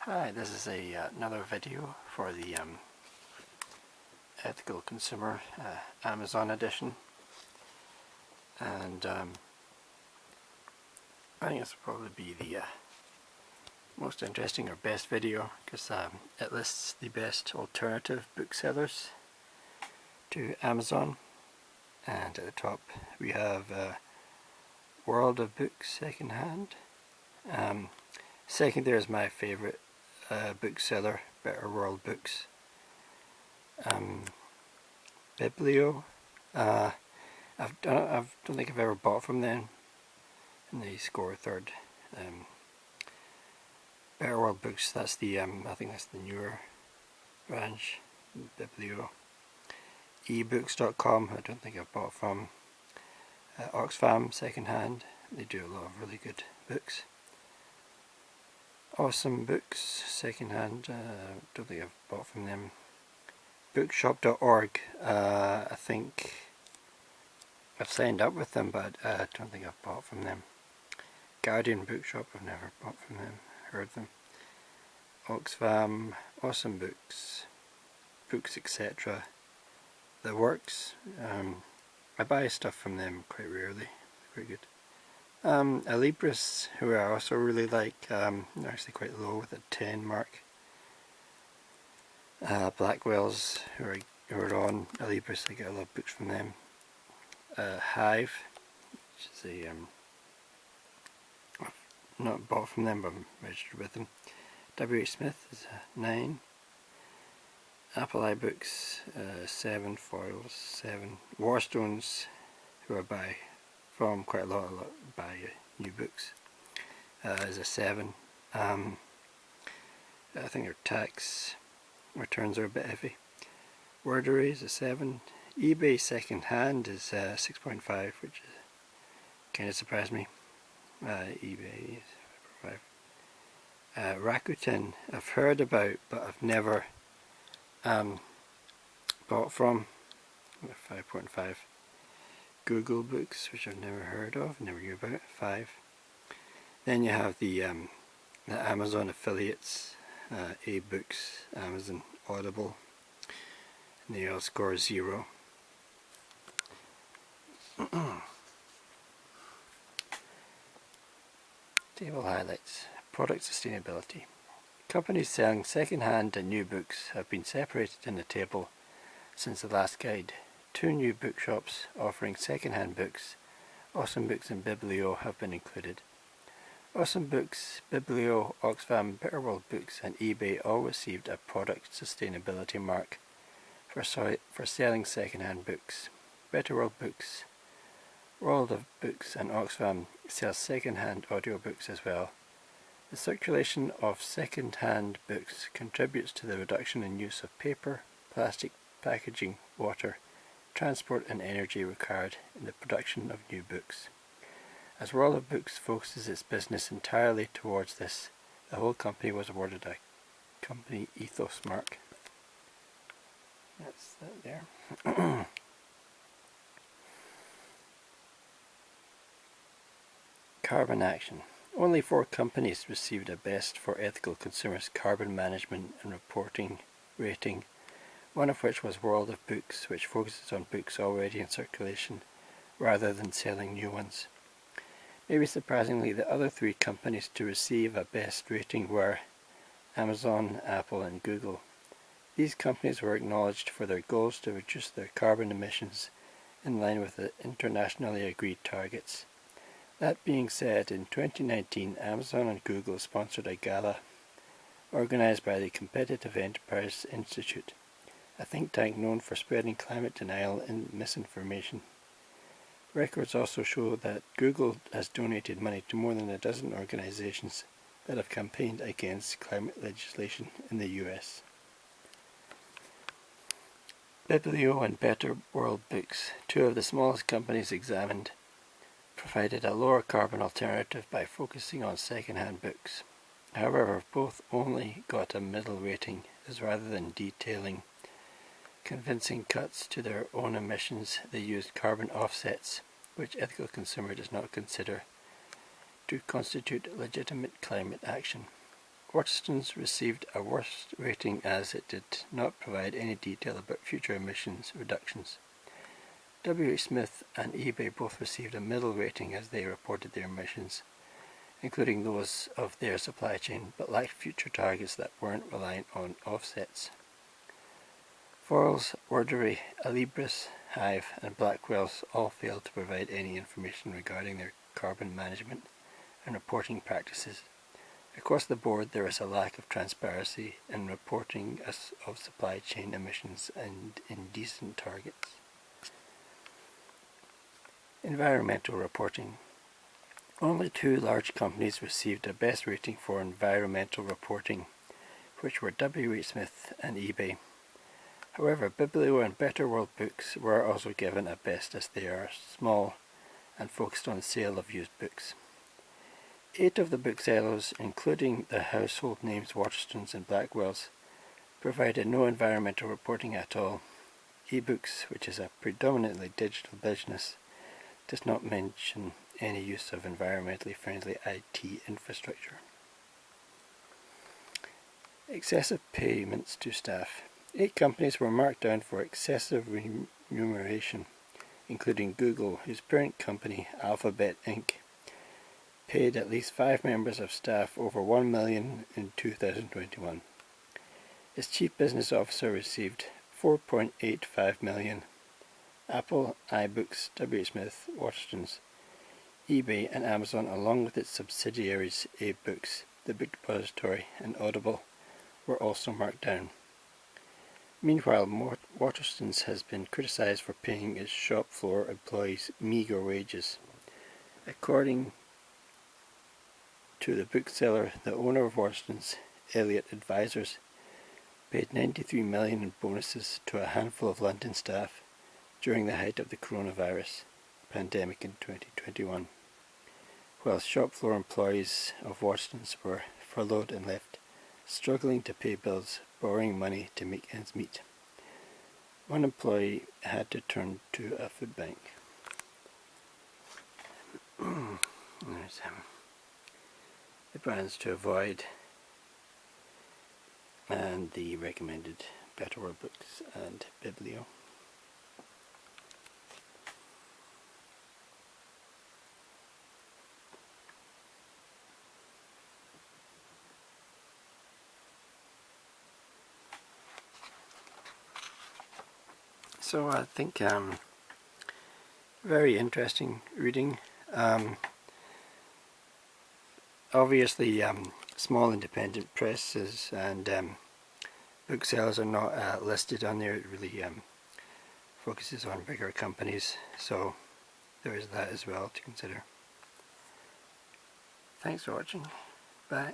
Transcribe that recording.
Hi, this is another video for the Ethical Consumer Amazon edition, and I think this will probably be the most interesting or best video because it lists the best alternative booksellers to Amazon. And at the top we have World of Books secondhand. Second there is my favourite bookseller, Better World Books. Biblio, I don't think I've ever bought from them, and they score third. Better World Books, that's the I think that's the newer branch. Biblio. ebooks.com, I don't think I've bought from. Oxfam secondhand, they do a lot of really good books. Awesome Books secondhand, don't think I've bought from them. Bookshop.org, I think I've signed up with them, but I don't think I've bought from them. Guardian Bookshop, I've never bought from them, heard them. Oxfam, Awesome Books, Books etc. The Works, I buy stuff from them quite rarely, quite good. Alibris, who I also really like, they're actually quite low with a 10 mark. Blackwell's, who are on Alibris, I get a lot of books from them. Hive, which is I've not bought from them, but I'm registered with them. W.H. Smith is a 9. Apple iBooks, 7. Foils, 7. Warstones, who I buy from quite a lot buy new books, is a 7. I think their tax returns are a bit heavy. Wordery is a 7. eBay second hand is 6.5, which kind of surprised me. eBay is 5. Rakuten I've heard about, but I've never bought from. 5.5. Google Books, which I've never heard of, never knew about, 5. Then you have the Amazon affiliates, A-Books, Amazon Audible, and they all score 0. Table highlights. Product sustainability. Companies selling second-hand and new books have been separated in the table since the last guide. 2 new bookshops offering second-hand books, Awesome Books and Biblio, have been included. Awesome Books, Biblio, Oxfam, Better World Books and eBay all received a product sustainability mark for selling second-hand books. Better World Books, World of Books and Oxfam sell second-hand audiobooks as well. The circulation of second-hand books contributes to the reduction in use of paper, plastic, packaging, water, transport and energy required in the production of new books. As World of Books focuses its business entirely towards this, the whole company was awarded a company ethos mark. That's that there. Carbon action. Only 4 companies received a Best for Ethical Consumers Carbon Management and Reporting rating, one of which was World of Books, which focuses on books already in circulation rather than selling new ones. Maybe surprisingly, the other 3 companies to receive a best rating were Amazon, Apple and Google. These companies were acknowledged for their goals to reduce their carbon emissions in line with the internationally agreed targets. That being said, in 2019 Amazon and Google sponsored a gala organised by the Competitive Enterprise Institute, a think tank known for spreading climate denial and misinformation. Records also show that Google has donated money to more than a dozen organisations that have campaigned against climate legislation in the US. Biblio and Better World Books, 2 of the smallest companies examined, provided a lower carbon alternative by focusing on second-hand books. However, both only got a middle rating, as rather than detailing convincing cuts to their own emissions, they used carbon offsets, which Ethical Consumer does not consider to constitute legitimate climate action. Waterston's received a worst rating as it did not provide any detail about future emissions reductions. W.H. Smith and eBay both received a middle rating as they reported their emissions, including those of their supply chain, but lacked future targets that weren't reliant on offsets. Foyles, Wordery, Alibris, Hive and Blackwell's all failed to provide any information regarding their carbon management and reporting practices. Across the board, there is a lack of transparency in reporting of supply chain emissions and indecent targets. Environmental reporting. Only 2 large companies received a best rating for environmental reporting, which were W.H. Smith and eBay. However, Biblio and Better World Books were also given a best as they are small and focused on the sale of used books. 8 of the booksellers, including the household names Waterstones and Blackwells, provided no environmental reporting at all. eBooks, which is a predominantly digital business, does not mention any use of environmentally friendly IT infrastructure. Excessive payments to staff. 8 companies were marked down for excessive remuneration, including Google, whose parent company, Alphabet Inc., paid at least 5 members of staff over $1 million in 2021. Its chief business officer received $4.85 million. Apple, iBooks, W.H. Smith, Waterstones, eBay and Amazon, along with its subsidiaries eBooks, The Book Depository and Audible, were also marked down. Meanwhile, Waterstones has been criticised for paying its shop floor employees meagre wages. According to the bookseller, the owner of Waterstones, Elliott Advisors, paid $93 million in bonuses to a handful of London staff during the height of the coronavirus pandemic in 2021, while shop floor employees of Waterstones were furloughed and left struggling to pay bills, borrowing money to make ends meet. One employee had to turn to a food bank. There's the brands to avoid and the recommended Better World Books and Biblio. So I think very interesting reading. Obviously small independent presses and booksellers are not listed on there. It really focuses on bigger companies, so there is that as well to consider. Thanks for watching. Bye.